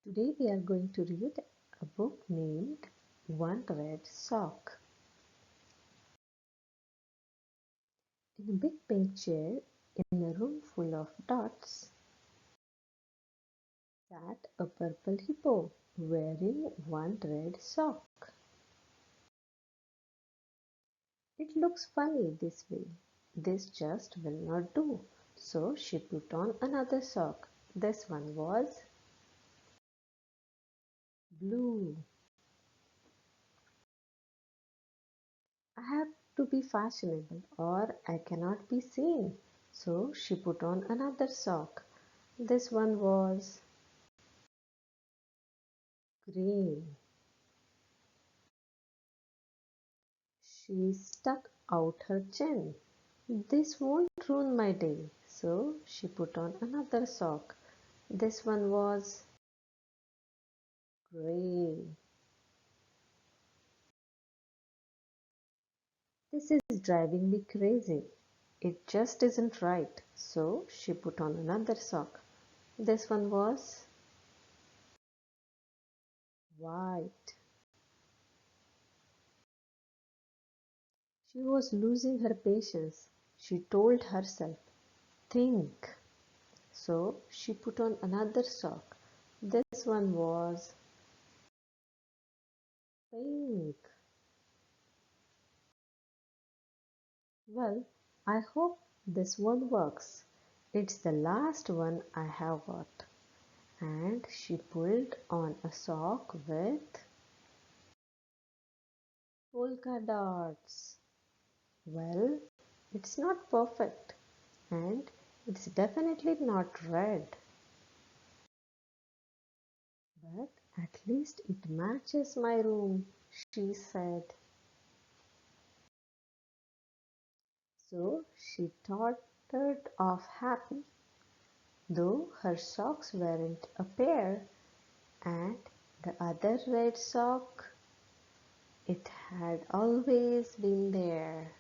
Today we are going to read a book named One Red Sock. In a big pink chair in a room full of dots sat a purple hippo wearing one red sock. It looks funny this way. This just will not do. So she put on another sock. This one was blue. I have to be fashionable or I cannot be seen. So she put on another sock. This one was green. She stuck out her chin. This won't ruin my day. So she put on another sock. This one was gray. This is driving me crazy. It just isn't right. So she put on another sock. This one was white. She was losing her patience. She told herself, think. So she put on another sock. This one was pink. Well, I hope this one works. It's the last one I have got. And she pulled on a sock with polka dots. Well, it's not perfect and it's definitely not red, but at least it matches my room, she said. So she tottered off happy, though her socks weren't a pair, and the other red sock, it had always been there.